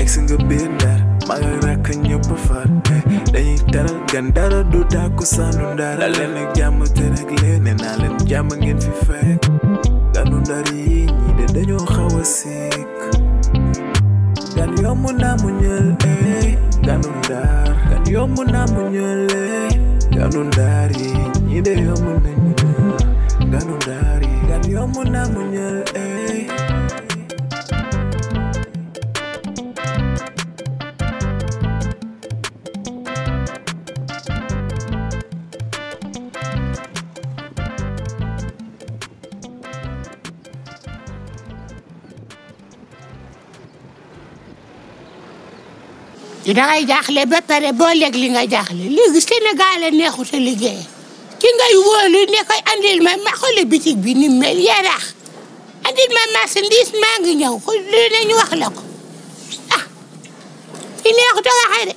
Ex nga biir Ndar maa ngi rakk ñëpp far dañuy teral gan dara du tàkku sànnu Ndar la leen ak jàmm te rek leen ne naa leen jàmm ngeen fi fekk ganu Ndar yi ñii de dañoo xaw a sikk gan yomb naa mu ñël ganu Ndar gan yomb naa mu ñël ganu Ndar yi ñii de yomb nañu ñël ganu Ndar yi gan yomb naa mu ñël dangay jaaxle ba pare boo léeg li nga jaaxle léegi Sénégal a neexut a liggéey ki ngay wóolu ne koy andil ma xooli bitig bi ni mel yaraax andil ma marchandise maa ngi ñëw ko lu ne ñu wax la ko ah fi neexut a waxee de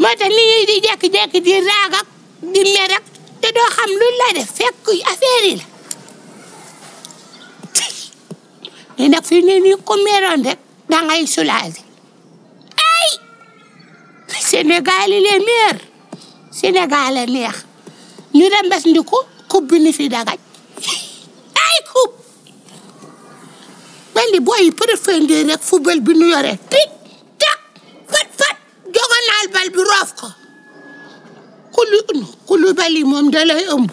moo tax nit ñi di jékki-jékki di raag ak di mer ak te doo xam lu la def fekk affaire yi la mais nag fi ne nii ku meroon rek dangay soulager Sénégal yi les meilleurs Sénégal a neex ñu dem bés ndiku coupe bi ni fi dagaj ay coupe mel ni booy yi préféré rek football bi nu yore tic tac fat jogonaal bal bi roof ko kulu bali moom da lay ëmb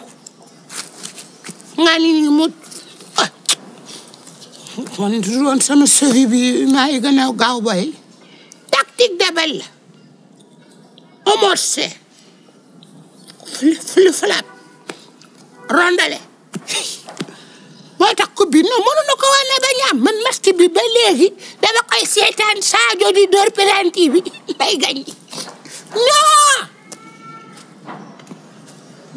nga ni mu man doon sama série bi maa ngi gën a gaaw boy tactique de bal la amorcé flip-flap rondale moo tax coupe bi non mënu na ko wane ba ñaam man match bi ba léegi dama koy seetaan Sadio di door penalty bi bay gañ non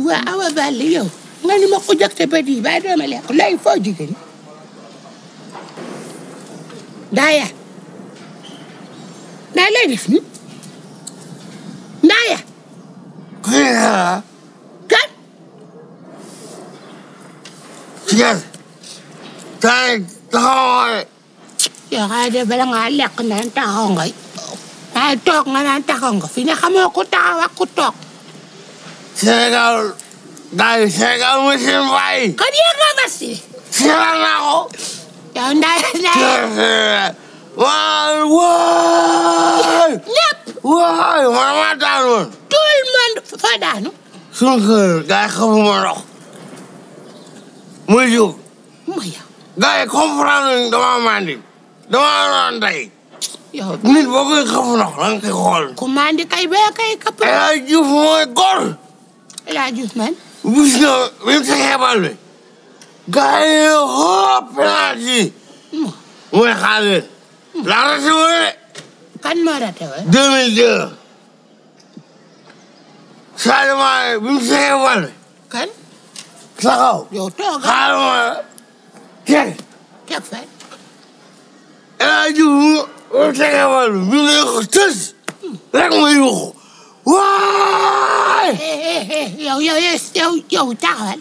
waa Awa Balla yow nga ni ma ko jëkte ba di ba dooma lekk lay foo jigéen daaya daa lay def ni Ndaya. Kan. Yes. Tay taxaw. Yow xay de bala nga lekk naan taxaw nga. Ay toog nga naan taxaw nga fi ne xamoo ku taxaw ak ku toog. Sénégal mooy seen waay. Kon yéen nga merci. Sénégal naa ko. Yow Ndaya. waay. ñëpp. waay man maa daanu woon. tout le monde fa daanu. sunu kër gars yi xamuma ndox. muy jóg. mooy yow. gars yi comprendre nañu dama mandi. dama doon tey. yow nit boo koy xamu ndox da nga koy xool. ku mandi kay bee kay kapp. El Hadj Diouf mooy góor. El Hadj Diouf man. gis nga bi mu tegee bal bi. gars yi hop penalty. mooy xaalis. la raté woon. kan moo raté woon. 2002. Sadio Mané bi mu tegee bal bi. kan. taxaw. yow toog xaaral ma teg. teg fan. El Hadj Diouf mu tegee bal bi mu ne ko tës. rek ma yuuxu. waay. yow taxawal.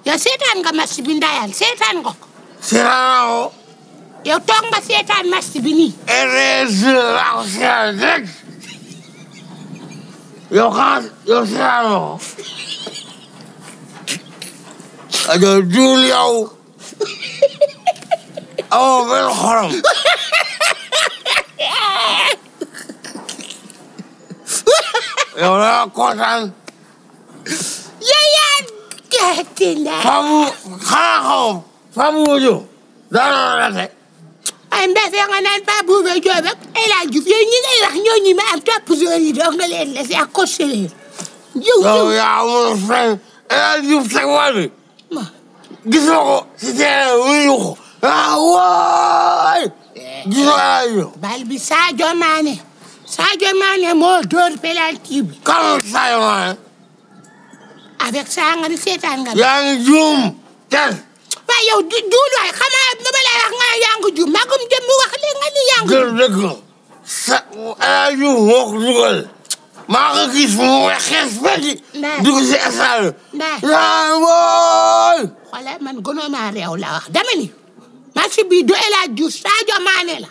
yow seetaan nga match bi ndayal seetaan nga ko. seetaan naa ko. yow toog nga seetaan match bi nii. RS laa ko seetaan rek. yow seetaan nga ko. ajo duul yow. amoo benn xorom. yow la kontaan. yaa gerte naa. Faabu xanaa xaw Faabu Wojo. daanaka rate. ay mbese nga naan Faabu Wojo ak El Hadj Diouf yow ñi ngay wax ñooñu ma am topp zone yi doog nga leen laissé ak coach yi. yow yaa amoon fenn El Hadj Diouf teg wàll bi. gisoo ko si terrain bi muy yuuxu. waay. gisoo El Hadj Diouf. bal bi Sadio Mané moo door penalty bi. kan Sadio Mané. avec ça nga ni seetaan nga. yaa ngi juum. tel. waaye yow duul waay xamaa nu ma lay wax nga yaa ngi juum magum jëm mi wax léegi nga ni yaa ngi juum. dëgg la. El Hadj Diouf moo ko dugal. maa ko gis mu xees bëri. dugg si stade. waay. xoolal man gënoo maa réew la wax dama ni match bi du El Hadj Diouf Sadio Mané la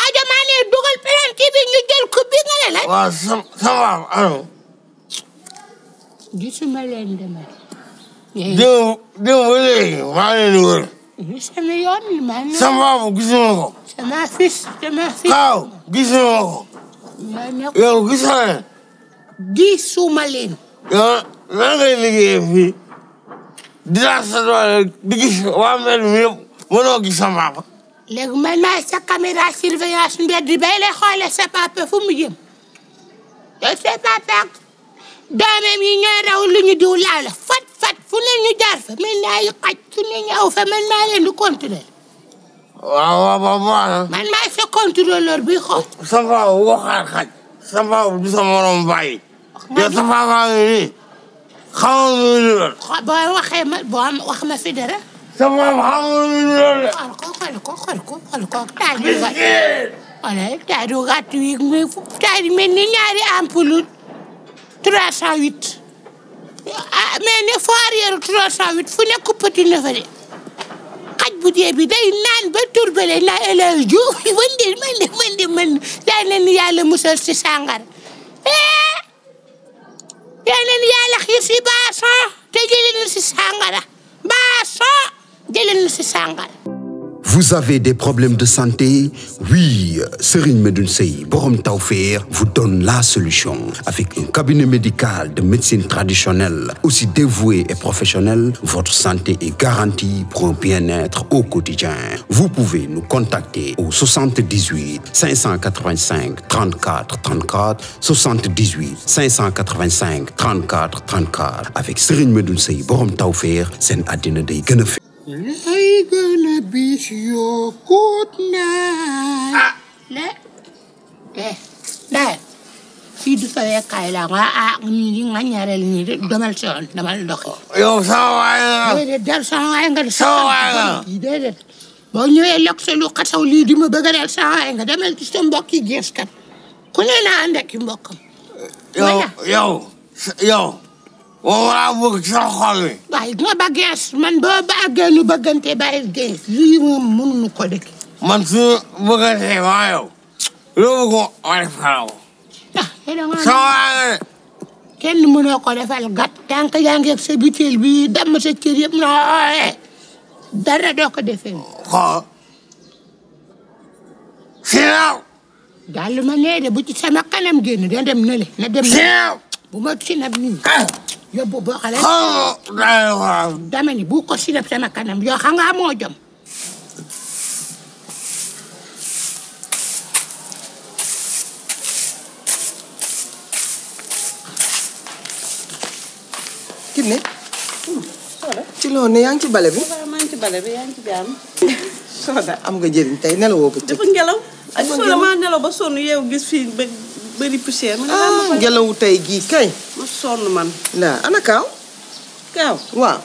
Sadio Mané dugal penalty bi ñu jël coupe bi nga ne la. waaw sama ano. gisuma leen dama. démb ba léegi maa ngi leen di wër. sama yoon maa ngi. sama baabu gisuma ko. sama fils. Kaaw gisuma ko. yow gisuma leen. gisuma leen. yow lan ngay liggéeyee fii. dinaa sa doole di gis waa mbedd mi yëpp mënoo gis sama papa. léegi man maay sa caméra surveillance mbedd bay lay xoolee sa papa fu mu jëm. yow sa papa ak doomam yi ñooy raw lu ñu diw laaw la fat fu ne ñu jaar fa mel ni ay xaj fu ne ñu aw fa man maa leen di contrôler. waaw man maay sa contrôleur bi xool. sama papa waxaat xaj. sama papa du sa morom bàyyi. yow sa papa ngi nii. xamal ma lu lool. boo waxee ma wax ma fi dara. sama papa xamal ma lu lool. xool ko taaju gàtt wi taaju mel ni ñaari ampoule 308 mais ne foo arrière 308 fu nekk petit na fa de xaj bu dee bi day naan ba turbale na élève ju man yaa ne ni yàlla musal si sàngara yaa ne ni yàlla xiir si baason te jëlee na si sàngara baason jëlee na si sàngara. Vous avez des problèmes de santé? Oui, Serigne Medoune Sey Borom Tawfekh vous donne la solution. Avec un cabinet médical de médecine traditionnelle, aussi dévoué et professionnel, votre santé est garantie pour un bien-être au quotidien. Vous pouvez nous contacter au 78 585 34 34, 78 585 34 34. Avec Serigne Medoune Sey Borom Tawfekh, seen àddina day gën a fe. lay gën a bis yoo kuut naa. Ndar fii du fawekaay la nga ñaareel ñi de demal soon demal doxi. yow sama waay nga. déedéet dal sama waay nga de. sama waay nga déedéet. boo ñëwee lekk sa lu xasaw lii di ma bëgg a dal sama waay nga demal ci sa mbokk yi gees kat ku ne naa ànd ak mbokkam. yow. moom laa bëgg ci sa xol bi. waaye nga ba gees man boo bëggee ñu bëggante bàyyi gees lii moom mënuñu ko dëkk. man suñu bëggante maa yow. loo bëgg ma defal ko. sama waay nga de. kenn mënoo ko defal gat tànk yaa ngi ak sa butéel bi damm sa cër yëpp nooye dara doo ko defee. xool. sinaaw. daal ma nee de bu ci sama kanam génn da dem na le na dem. sinaaw. bu ma sinab nii. yóbbu boo xale. dama ni bu ko sinab sama kanam yoo xam nga moo jom. Kiné. ci loolu ne yaa ngi ci bale bi. maa ngi ci bale bi yaa ngi ci jàmm. Soda am nga jëriñ tey nelawoo bëccëg. dafa ngelaw. ak Soda maa nelaw ba sonn yow gis fii bëri poussière. ngelawu tey gii kay. ma sonn man. naa ana Kaaw. Kaaw waaw.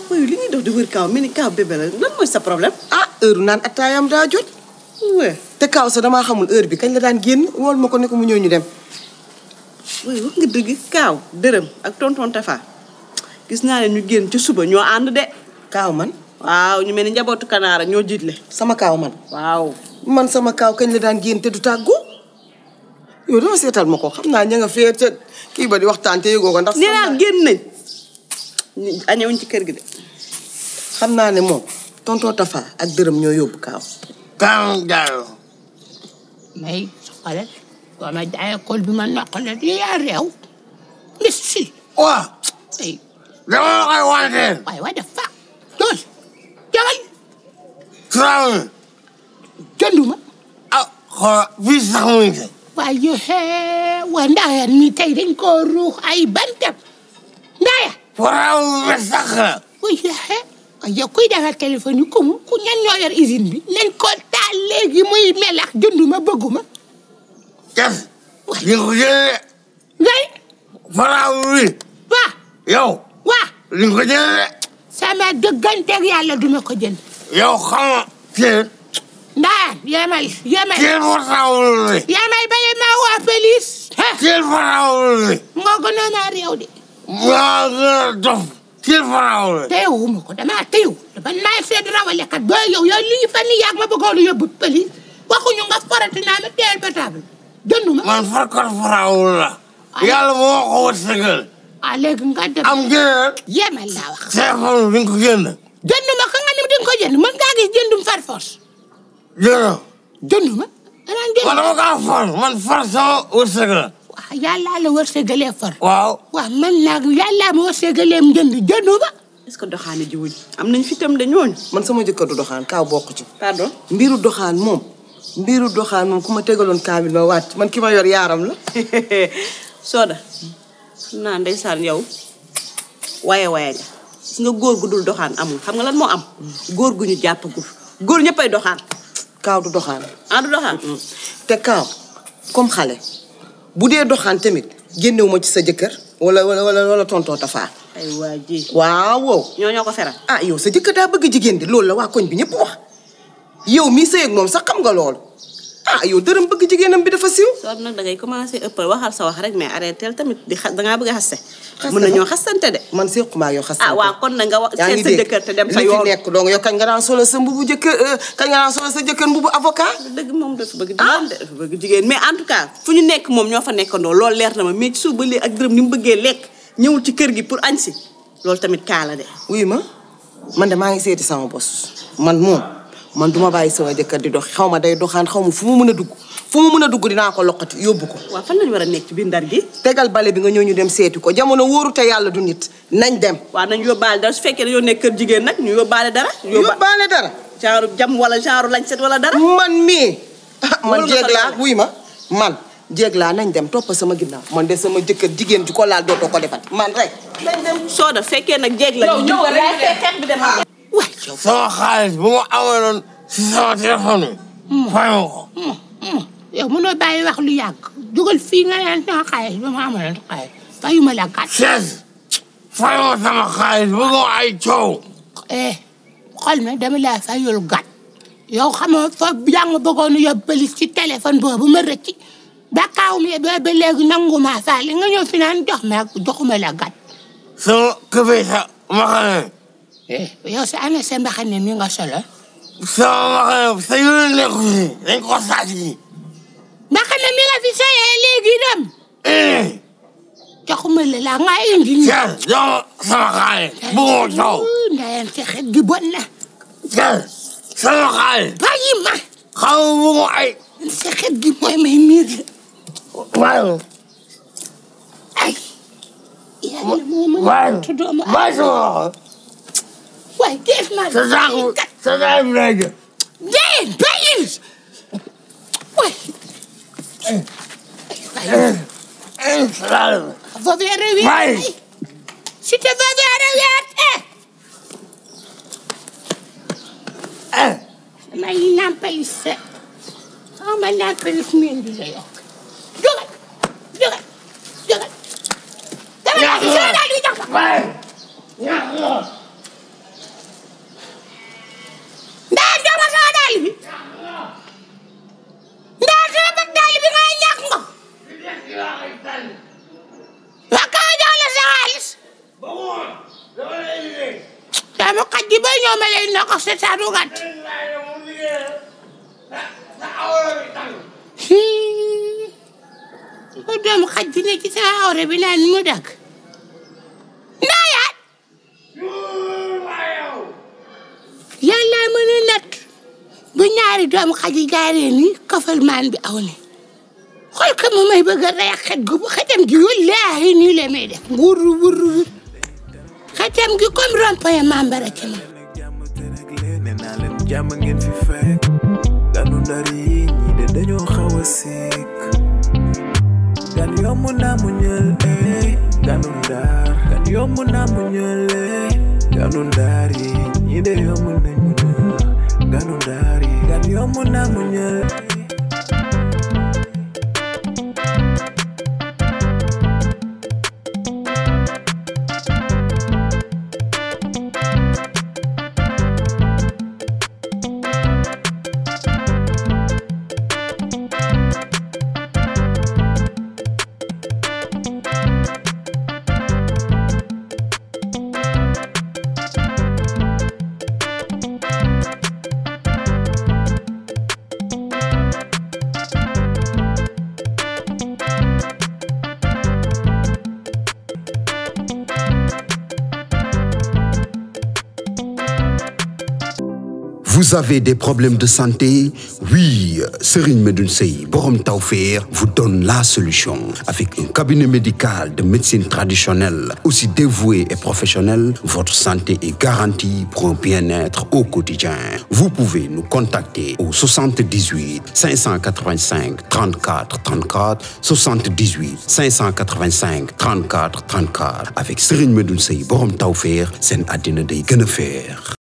wuyu li ñuy dox di wër Kaaw mel ni Kaaw bébé la lan mooy sa problème. heure naan attaayam daa jot. te Kaaw sa damaa xamul heure bi kañ la daan génn wool ma ko ne ko mu ñëw ñu dem. wuyu wax nga dëgg Kaaw dërëm ak tonton Tafa gis naa ne ñu génn ci suba ñoo ànd de. Kaaw man. waaw ñu mel ni njabootu kanaara ñoo jiitle. sama Kaaw man. waaw. man sama Kaaw kañ la daan génn te du tàggu. yow dama seetal ma ko xam naa ña nga fee te kii ba di waxtaan te yëgoo ko ndax. nee naa génn nañ. añewuñ ci kër gi de. xam naa ne moom tonton Tafa ak dërëm ñoo yóbbu Kaaw. Kaaw Diallo. may xoolal boo ma jaayee kóol bi ma noqale yaa réew. merci. waaw. ay. dama la koy wanteel. waaye waa dafa dool jagal. Traoré. jënduma. xoolal fii sax mu ngi tey. waaye waa Ndaya mi tey dañ koo ruux ay bantam Ndaya. Traoré ba sax la. yow kuy defar téléphone yi ku ñan ñoo yor usine bi nañ ko taal léegi muy melax jënduma bëgguma. Jas. di nga ko jëlee. ngay. Traoré. waa. yow. waa. di nga ko jëlee. sama dëgganteeg yàlla duma ko jënd. yow xam nga. teel. Ndaya yemal. teel fa Traoré. yemal ba ma waa police. teel fa Traoré. moo gënoon a réew de. maa gën a dof. teel fa Traoré. teewuma ko damaa teew. dafa naay seet rawalekat ba yow lii fan yii yàgg ma bëggoon a yóbbu police. waxuñu nga farati naa ma teel portable jënduma man farkar farawul la yàlla moo ko wërsëgal léegi nga dem am génn yemal laa wax téléphone bi nga ko génn jënduma ka nga ni di nga ko jënd mën ngaa gis jëndum far force jënduma man dama kaa far man far sama wërsëg la waaw yàlla la wërsëgalee far waaw man nag yàlla ma wërsëgalee njënd jënduma est-ce que doxaane jiwuñ am nañ fi tam de ñooñu man sama jëkkër du doxaan kaaw bokk ci pardon mbiru doxaan moom ku ma tegaloon kaa bi ma wàcc man ki ma yor yaaram la Soda xam naa ndeysaan yow waye nga gis nga góor gu dul doxaan amul xam nga lan moo am góor gu ñu jàppagul góor ñëppay doxaan kaaw du doxaan du doxaan te kaaw comme xale bu dee doxaan tamit génnewu ma ci sa jëkkër wala tonton Tafa ay waa ji waaw ñoo ko feral yow sa jëkkër daa bëgg jigéen di loolu la waa koñ bi ñëpp wax yow mii sëy ak moom sax xam nga loolu yow dërëm bëgg jigéenam bi dafa siiw soo nag da ngay commencé ëppal waxal sa wax rek mais arrêtel tamit di dangaa bëgg a xaste mën nañoo xastante de man séqumaa yow xastante waaw kon na nga wax seet sa jëkkër te dem sa yoon li fi nekk donc yow kañ nga daan solo sa mbubu jëkkër kañ nga daan solo sa jëkkër mbubu avocat dëgg moom dafa bëgg jigéen de dafa bëgg jigéen mais en tout cas fu ñu nekk moom ñoo fa nekkandoo loolu leer na ma mais ci suuf ba léegi ak dërëm ni mu bëggee lekk ñëwul ci kër gi pour añ si loolu tamit kaala de oui man de maa ngi seeti sama bos man duma bàyyi sama jëkkër di dox xaw ma day doxaan xaw ma fu mu mën a dugg dinaa ko loqati yóbbu ko waaw fan lañu war a nekk ci biir Ndar gi tegal bale bi nga ñëw ñu dem seeti ko jamono wóoru te yàlla du nit nañ dem waaw nañ yóbbaale dara su fekkee dañoo nekk kër jigéen nag ñu yóbbaale dara genre jam wala genre lañset wala dara man mii man jéeg laa wuy ma man jéeg laa nañ dem topp sama ginnaaw man de sama jëkkër jigéen ju ko laal dootoo ko defat man rek nañ dem Soda fekkee nag jéeg la ñu xeex bi dem sama xaalis bu ma amoon si sama téléphone bi fay ma ko yow mënoo bàyyi wax lu yàgg dugal fii nga naan sama xaalis ba ma amoon xaalis fayuma la gàtt fay ma sama xaalis bu ma ay coow xool ma dama laa fayul gàtt yow xam nga fa jàng bëggoon yóbbu police ci téléphone boobu ma rëcc ba kaaw mi ba léegi nanguma faale nga ñëw fi naan joxuma la gàtt sama këfee sa maxane yow sa ana sa mbaxane mi nga solo sama maxane sa yoon nekku si dañ ko sàcc yi mbaxane mi nga fi sayee léegi dem joxuma la nga indi sama xaalis bu ma coow ndayam sa xet gi bon na sama xaalis bàyyi ma xaw bu ma ay sa xet gi mooy may miir waaw ay yàlla moo mën a doomu waay def ma sa saako bi lay jël déet bàyyi waay va vers rewiat si te va vers rewiat may nampalis ma nampalis min di la yokk jógal dama la si daal di jox Ndar jox ma sama daal bi Ndar sama bëgg daal bi nga ñàkk nga waa kaa jox la sa xaalis dama xaj ji ba ñëw ma lay nokk sa taatu gàtt ko doomu xaj bi ne ci sa awre bi naan mu dagg ndaayaat yàlla mën a natt bu ñaari doomu xaj yi jaaree ni kafal maan bi aw ni xool ka mu may bëgg a rey xet gu xetam gi wallaahi nii la may def wur xetam gi comme rond-point Mambara ci ma jàmm ngeen fi fekk Ganu Ndar yi ñi de dañoo xaw a sikk gan yomb naa mu ñël Ganu Ndar gan yomb naa mu ñël Ganu Ndar yi ñi de yomb nañ mu ñël Ganu Ndar yi gan yomb naa mu ñël Vous avez des problèmes de santé? Oui, Serigne Medoune Sey, Borom Tawfekh vous donne la solution. Avec un cabinet médical de médecine traditionnelle, aussi dévoué et professionnel, votre santé est garantie pour un bien-être au quotidien. Vous pouvez nous contacter au 78 585 34 34, 78 585 34 34. Avec Serigne Medoune Sey, Borom Tawfekh, sen àddina day gën a feex.